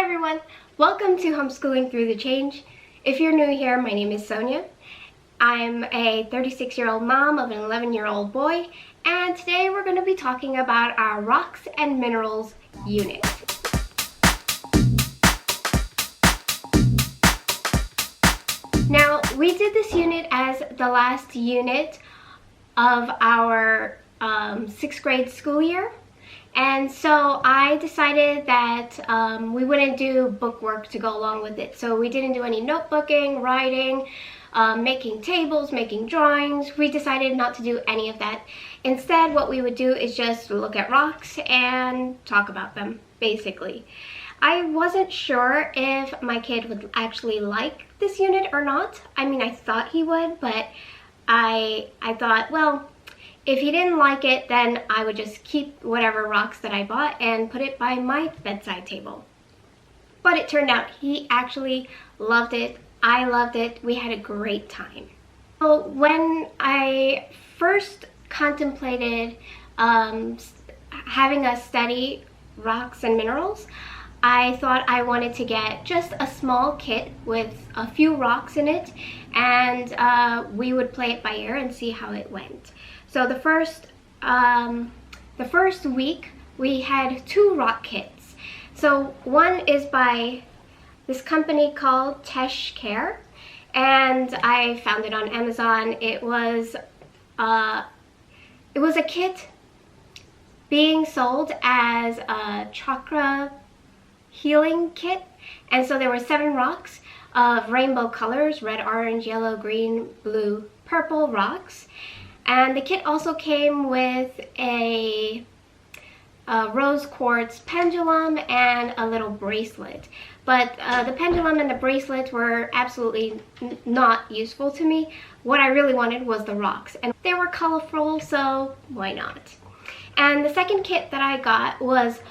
everyone, welcome to Homeschooling Through the Change. If you're new here, my name is Sonia. I'm a 36-year-old mom of an 11-year-old boy, and today we're going to be talking about our Rocks and Minerals unit. Now, we did this unit as the last unit of our 6th grade school year. And so I decided that we wouldn't do bookwork to go along with it. So we didn't do any notebooking, writing, making tables, making drawings. We decided not to do any of that. Instead, what we would do is just look at rocks and talk about them, basically. I wasn't sure if my kid would actually like this unit or not. I mean, I thought he would, but I thought, well, if he didn't like it, then I would just keep whatever rocks that I bought and put it by my bedside table. But it turned out he actually loved it. I loved it. We had a great time. So when I first contemplated having us study rocks and minerals, I thought I wanted to get just a small kit with a few rocks in it, and we would play it by ear and see how it went. So the first week we had 2 rock kits. So one is by this company called Tesh Care, and I found it on Amazon. It was a kit being sold as a chakra healing kit, and so there were 7 rocks of rainbow colors: red, orange, yellow, green, blue, purple rocks. And the kit also came with a rose quartz pendulum and a little bracelet. But the pendulum and the bracelet were absolutely not useful to me. What I really wanted was the rocks, and they were colorful, so why not? And the second kit that I got was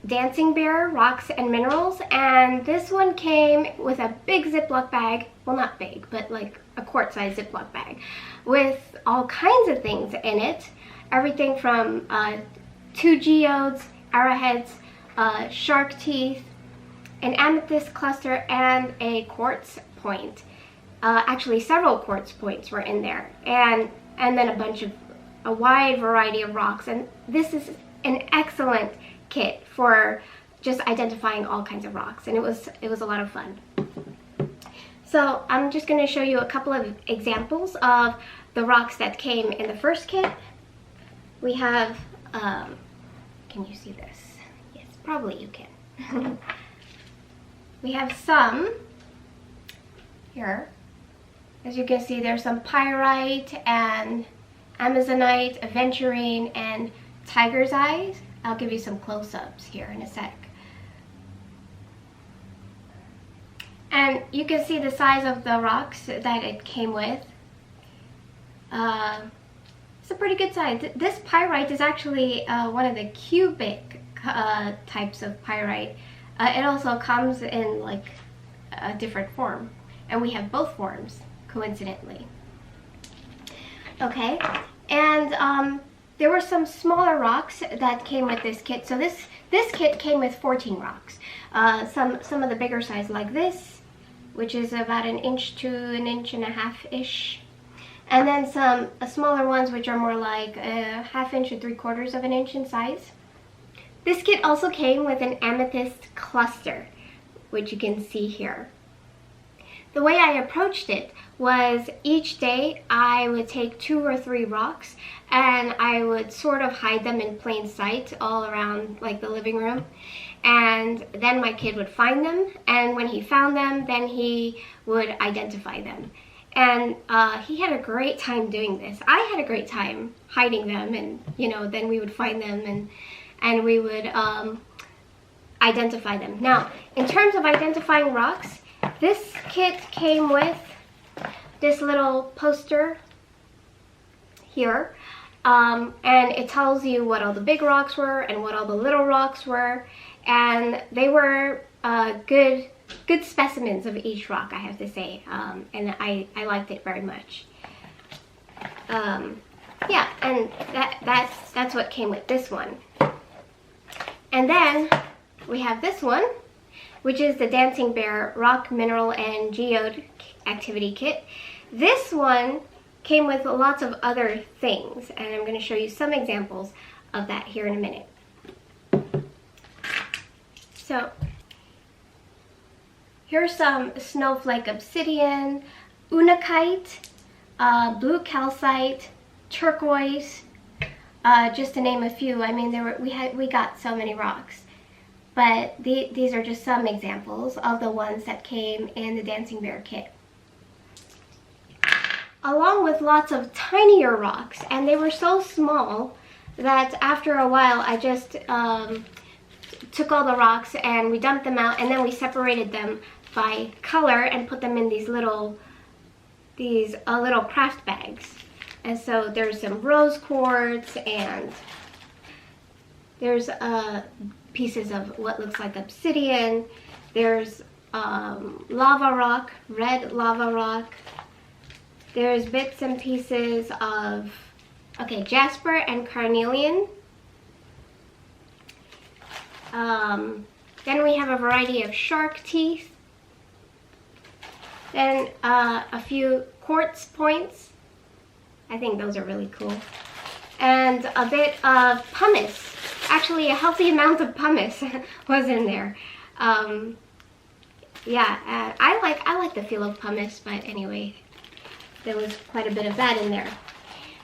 Dancing Bear Rocks and Minerals, and this one came with a big Ziploc bag. Well, not big, but like a quart-sized Ziploc bag with all kinds of things in it. Everything from 2 geodes, arrowheads, shark teeth, an amethyst cluster, and a quartz point. Actually, several quartz points were in there, and then a wide variety of rocks. And this is an excellent kit for just identifying all kinds of rocks, and it was a lot of fun. So I'm just going to show you a couple of examples of the rocks that came in the first kit. We have, can you see this? Yes, probably you can. We have some here. As you can see, there's some pyrite and amazonite, aventurine, and tiger's eyes. I'll give you some close-ups here in a sec. And you can see the size of the rocks that it came with. It's a pretty good size. This pyrite is actually one of the cubic types of pyrite. It also comes in like a different form, and we have both forms, coincidentally. Okay, and there were some smaller rocks that came with this kit. So this kit came with 14 rocks. Some of the bigger size, like this, which is about 1 inch to 1.5 inches-ish. And then some smaller ones, which are more like 1/2 inch to 3/4 of an inch in size. This kit also came with an amethyst cluster, which you can see here. The way I approached it was each day I would take 2 or 3 rocks and I would sort of hide them in plain sight all around like the living room. And then my kid would find them, and when he found them, then he would identify them. And he had a great time doing this. I had a great time hiding them, and then we would find them and we would identify them. Now, in terms of identifying rocks, this kit came with this little poster here, and it tells you what all the big rocks were and what all the little rocks were, and they were good specimens of each rock, I have to say, and I liked it very much. Yeah, and that's what came with this one. And then we have this one, which is the Dancing Bear Rock, Mineral, and Geode Activity Kit. This one came with lots of other things, and I'm going to show you some examples of that here in a minute. So here's some snowflake obsidian, unakite, blue calcite, turquoise, just to name a few. I mean, we got so many rocks, but these are just some examples of the ones that came in the Dancing Bear kit, along with lots of tinier rocks, and they were so small that after a while I just took all the rocks and we dumped them out, and then we separated them by color and put them in these little craft bags. And so there's some rose quartz, and there's pieces of what looks like obsidian. There's lava rock, red lava rock. There's bits and pieces of, jasper and carnelian. Then we have a variety of shark teeth. Then a few quartz points. I think those are really cool. And a bit of pumice. Actually, a healthy amount of pumice was in there. I like the feel of pumice, but anyway, there was quite a bit of that in there.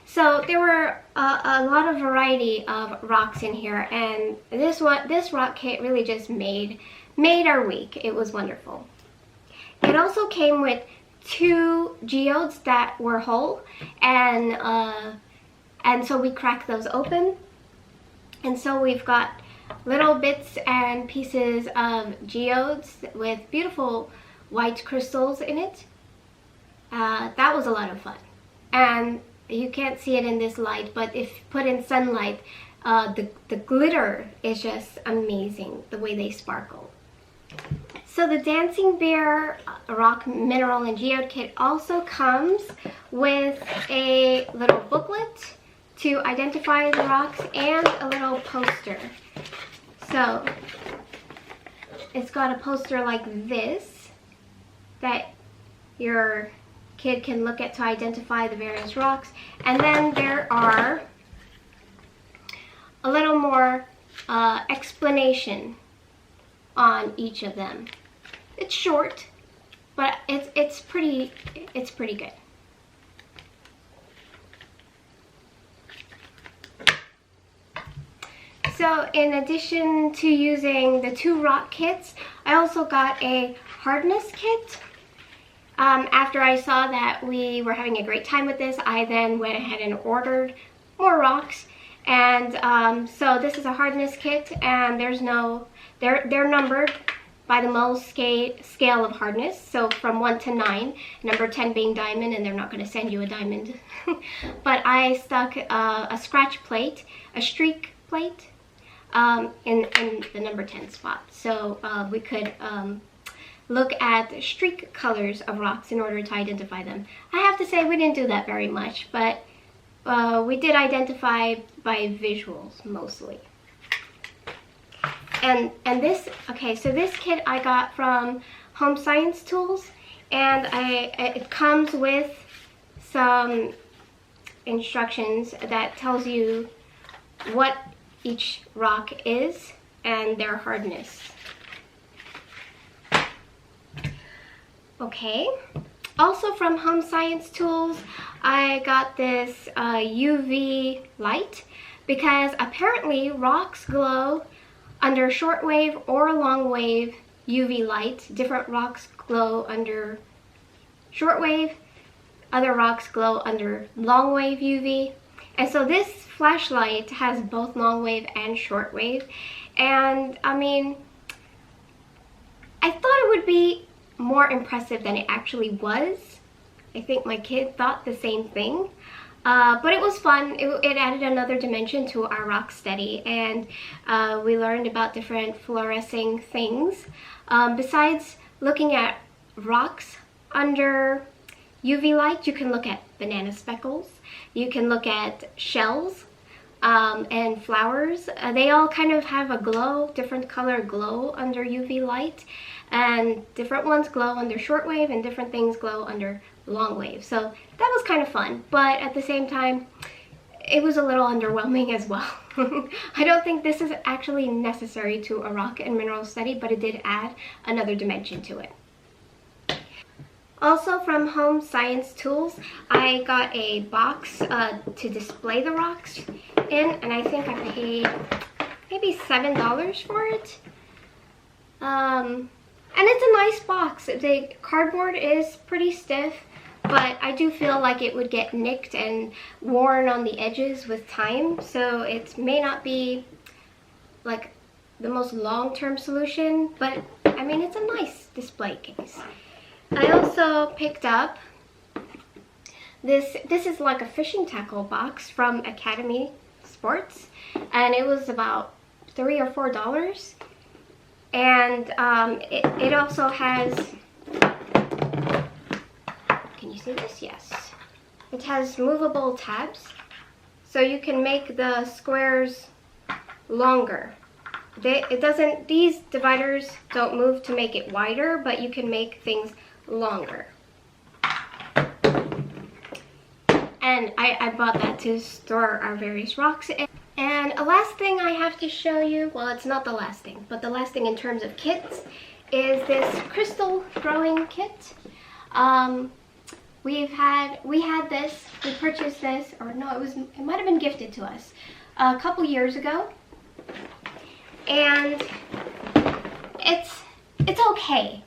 So there were a lot of variety of rocks in here, and this rock kit really just made our week. It was wonderful. It also came with 2 geodes that were whole, and so we cracked those open, and so we've got little bits and pieces of geodes with beautiful white crystals in it. That was a lot of fun, and you can't see it in this light, but if put in sunlight, the glitter is just amazing, the way they sparkle. So the Dancing Bear Rock, Mineral, and Geode Kit also comes with a little booklet to identify the rocks and a little poster. So it's got a poster like this that your kid can look at to identify the various rocks, and then there are a little more explanation on each of them. It's short, but it's pretty good. So in addition to using the 2 rock kits, I also got a hardness kit. After I saw that we were having a great time with this, I then went ahead and ordered more rocks. And so this is a hardness kit, and they're numbered by the Mohs scale of hardness, so from 1 to 9, number 10 being diamond, and they're not going to send you a diamond. But I stuck a scratch plate, a streak plate, in the number 10 spot, so we could look at streak colors of rocks in order to identify them. I have to say we didn't do that very much, but we did identify by visuals mostly. And this, so this kit I got from Home Science Tools, and it comes with some instructions that tells you what each rock is and their hardness. Okay, also from Home Science Tools, I got this UV light, because apparently rocks glow under shortwave or longwave UV light. Different rocks glow under shortwave, other rocks glow under longwave UV. And so this flashlight has both longwave and shortwave. And I mean, I thought it would be more impressive than it actually was. I think my kid thought the same thing. But it was fun. It added another dimension to our rock study, and we learned about different fluorescing things. Besides looking at rocks under UV light, you can look at banana speckles, you can look at shells, and flowers. They all kind of have a glow, different color glow under UV light, and different ones glow under shortwave and different things glow under long wave. So that was kind of fun, but at the same time it was a little underwhelming as well. I don't think this is actually necessary to a rock and mineral study, but it did add another dimension to it. Also from Home Science Tools, I got a box to display the rocks in, and I think I paid maybe $7 for it. And it's a nice box. The cardboard is pretty stiff, but I do feel like it would get nicked and worn on the edges with time, so it may not be like the most long-term solution, but I mean, it's a nice display case. I also picked up this is like a fishing tackle box from Academy Sports, and it was about $3 or $4. And it also has, can you see this? Yes. It has movable tabs, so you can make the squares longer. These dividers don't move to make it wider, but you can make things longer. And I bought that to store our various rocks in. And a last thing I have to show you, well, it's not the last thing, but the last thing in terms of kits is this crystal growing kit. We purchased this, or no, it might have been gifted to us a couple years ago, and it's okay.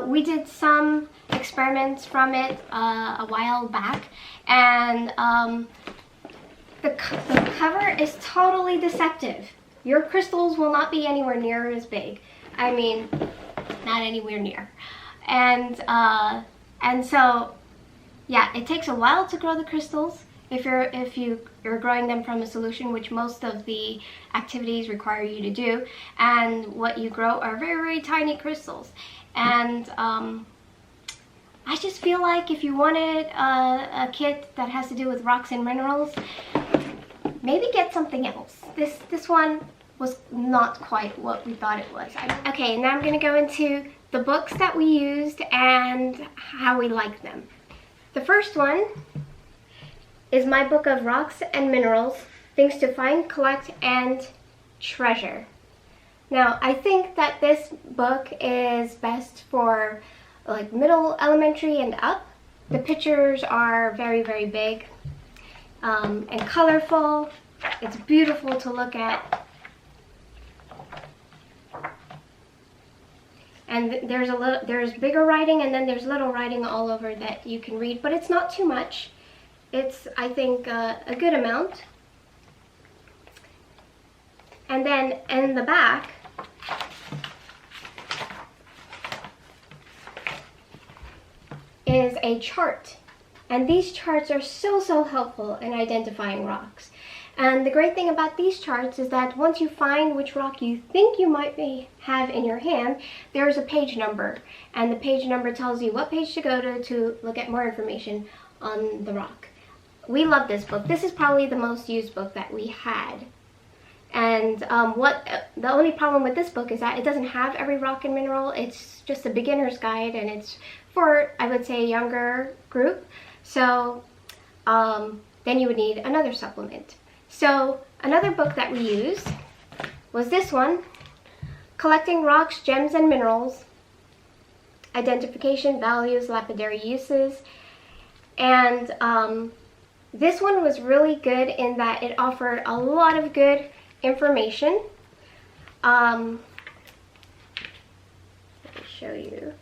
We did some experiments from it a while back, and the cover is totally deceptive. Your crystals will not be anywhere near as big. I mean, not anywhere near. And so, yeah, it takes a while to grow the crystals if you're growing them from a solution, which most of the activities require you to do. And what you grow are very, very tiny crystals. And I just feel like if you wanted a kit that has to do with rocks and minerals, maybe get something else. This one was not quite what we thought it was. Okay, now I'm going to go into the books that we used and how we like them. The first one is my book of rocks and minerals, things to find, collect, and treasure. Now, I think that this book is best for like middle elementary and up. The pictures are very, very big and colorful. It's beautiful to look at. And there's bigger writing, and then there's little writing all over that you can read, but it's not too much. It's, I think, a good amount. And then in the back, is a chart. And these charts are so helpful in identifying rocks. And the great thing about these charts is that once you find which rock you think you might have in your hand, there's a page number. And the page number tells you what page to go to look at more information on the rock. We love this book. This is probably the most used book that we had. And the only problem with this book is that it doesn't have every rock and mineral. It's just a beginner's guide, and it's for, I would say, a younger group. So then you would need another supplement. So another book that we used was this one, Collecting Rocks, Gems, and Minerals, Identification, Values, Lapidary Uses. And this one was really good in that it offered a lot of good information. Let me show you.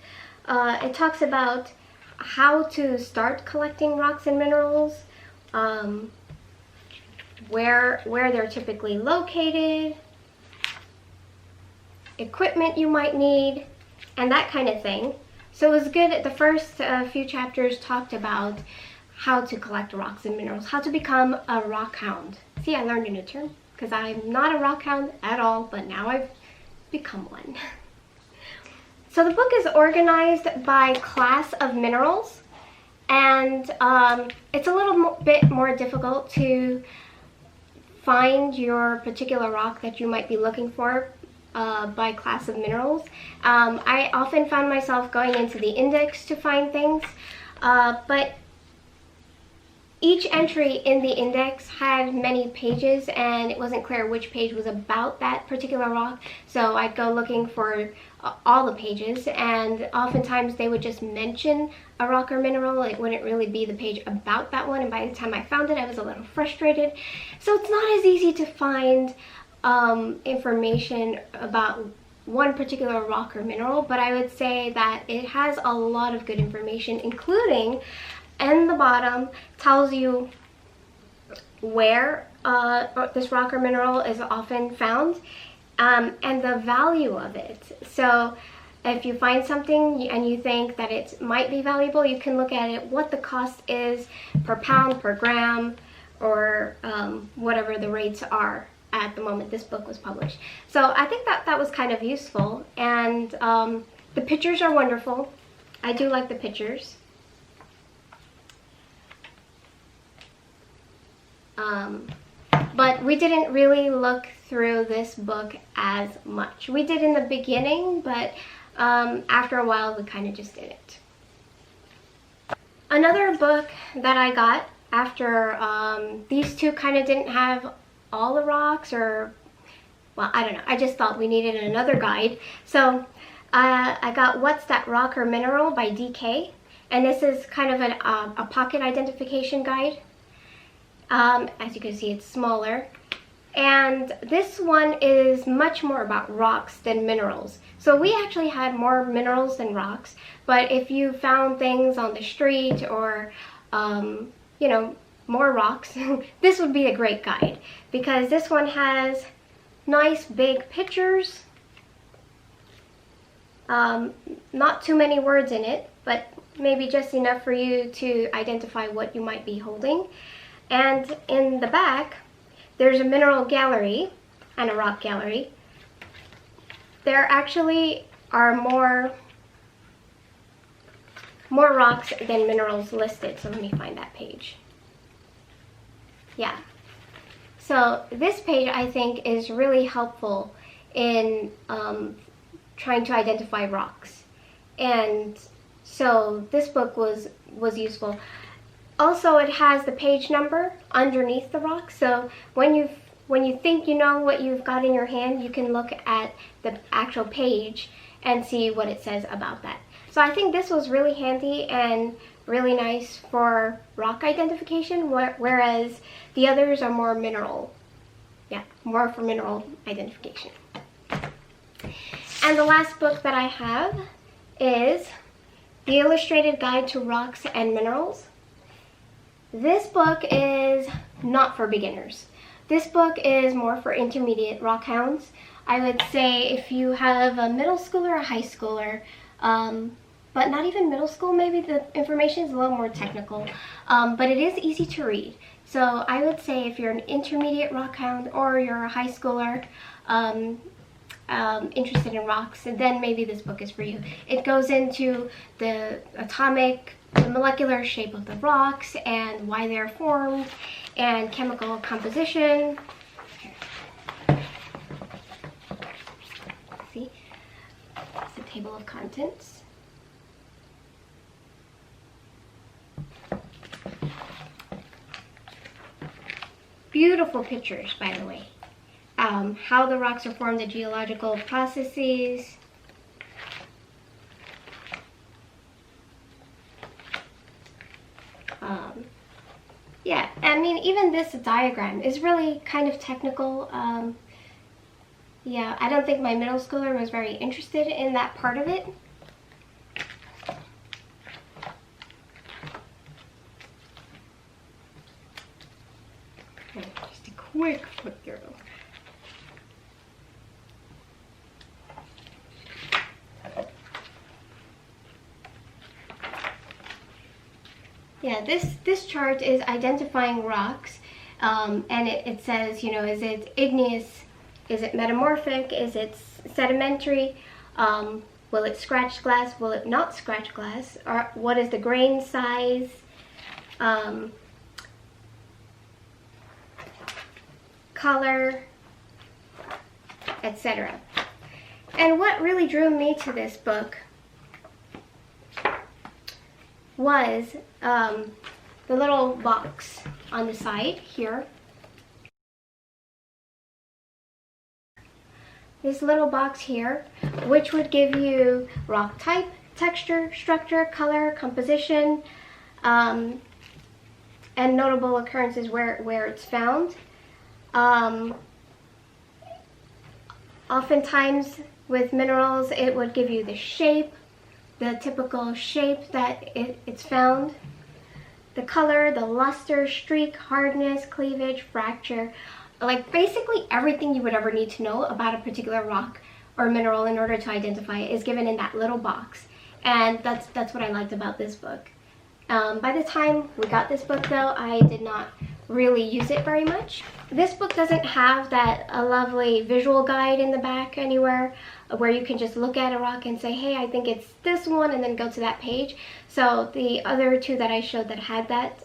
It talks about how to start collecting rocks and minerals, where they're typically located, equipment you might need, and that kind of thing. So it was good. The first few chapters talked about how to collect rocks and minerals, how to become a rock hound. See, I learned a new term, because I'm not a rock hound at all, but now I've become one. So the book is organized by class of minerals, and it's a little bit more difficult to find your particular rock that you might be looking for by class of minerals. I often found myself going into the index to find things, but each entry in the index had many pages, and it wasn't clear which page was about that particular rock, so I'd go looking for all the pages, and oftentimes they would just mention a rock or mineral. It wouldn't really be the page about that one, and by the time I found it, I was a little frustrated. So it's not as easy to find information about one particular rock or mineral, but I would say that it has a lot of good information, including and the bottom tells you where this rock or mineral is often found, and the value of it. So if you find something and you think that it might be valuable, you can look at it, what the cost is per pound, per gram, or whatever the rates are at the moment this book was published. So I think that was kind of useful, and the pictures are wonderful. I do like the pictures. But we didn't really look through this book as much. We did in the beginning, but after a while we kind of just didn't. Another book that I got after these two kind of didn't have all the rocks, or, well, I don't know. I just thought we needed another guide. So I got What's That Rock or Mineral by DK. And this is kind of a pocket identification guide. As you can see, it's smaller. And this one is much more about rocks than minerals. So we actually had more minerals than rocks, but if you found things on the street or, you know, more rocks, this would be a great guide, because this one has nice big pictures, not too many words in it, but maybe just enough for you to identify what you might be holding. And in the back, there's a mineral gallery and a rock gallery. There actually are more rocks than minerals listed, so let me find that page. Yeah. So this page, I think, is really helpful in trying to identify rocks. And so this book was useful. Also, it has the page number underneath the rock, so when you think you know what you've got in your hand, you can look at the actual page and see what it says about that. So I think this was really handy and really nice for rock identification, whereas the others are more mineral. Yeah, more for mineral identification. And the last book that I have is The Illustrated Guide to Rocks and Minerals. This book is not for beginners. This book is more for intermediate rock hounds. I would say if you have a middle schooler or a high schooler, but not even middle school, maybe the information is a little more technical, but it is easy to read. So I would say if you're an intermediate rock hound or you're a high schooler interested in rocks, then maybe this book is for you. It goes into the molecular shape of the rocks and why they're formed, and chemical composition. See, it's the table of contents. Beautiful pictures, by the way. How the rocks are formed, the geological processes. Yeah, I mean, even this diagram is really kind of technical. Yeah, I don't think my middle schooler was very interested in that part of it. Just a quick flip through. Yeah, this chart is identifying rocks, and it says, you know, is it igneous, is it metamorphic, is it sedimentary, will it scratch glass, will it not scratch glass, or what is the grain color, etc. And what really drew me to this book was the little box on the side here. This little box here, which would give you rock type, texture, structure, color, composition, and notable occurrences where it's found. Oftentimes with minerals, it would give you the shape, the typical shape that it's found, the color, the luster, streak, hardness, cleavage, fracture, like basically everything you would ever need to know about a particular rock or mineral in order to identify it is given in that little box. And that's what I liked about this book. By the time we got this book though, I did not really use it very much. This book doesn't have that lovely visual guide in the back anywhere where you can just look at a rock and say, hey, I think it's this one, and then go to that page. So the other two that I showed that had that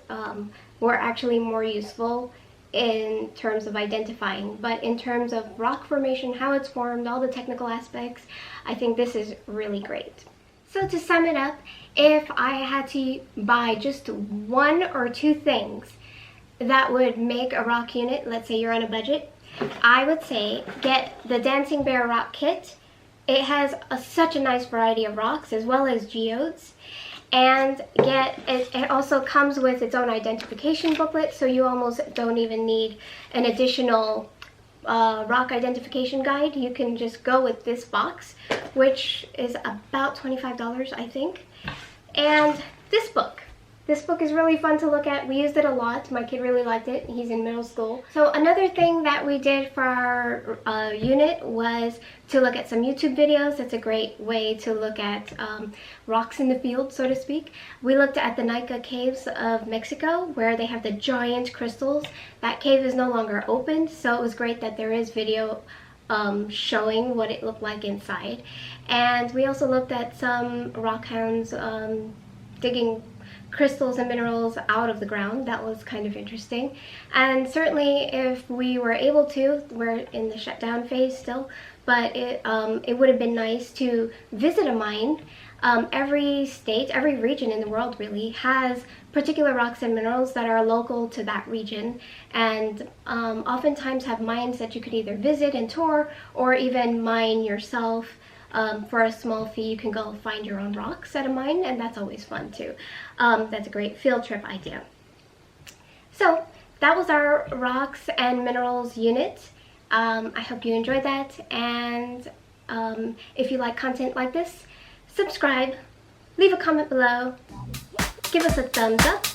were actually more useful in terms of identifying. But in terms of rock formation, how it's formed, all the technical aspects, I think this is really great. So to sum it up, if I had to buy just one or two things that would make a rock unit, let's say you're on a budget, I would say get the Dancing Bear Rock Kit. It has such a nice variety of rocks as well as geodes. And it also comes with its own identification booklet, so you almost don't even need an additional rock identification guide. You can just go with this box, which is about $25, I think. And this book is really fun to look at. We used it a lot. My kid really liked it. He's in middle school. So another thing that we did for our unit was to look at some YouTube videos. It's a great way to look at rocks in the field, so to speak. We looked at the Nika caves of Mexico, where they have the giant crystals. That cave is no longer open, so it was great that there is video showing what it looked like inside. And we also looked at some rock hounds digging crystals and minerals out of the ground. That was kind of interesting. And certainly if we were able to, we're in the shutdown phase still, but it would have been nice to visit a mine. Every state, every region in the world really has particular rocks and minerals that are local to that region, and oftentimes have mines that you could either visit and tour or even mine yourself. For a small fee, you can go find your own rocks at a mine, and that's always fun too. That's a great field trip idea. So that was our rocks and minerals unit. I hope you enjoyed that, and if you like content like this, subscribe, leave a comment below, give us a thumbs up,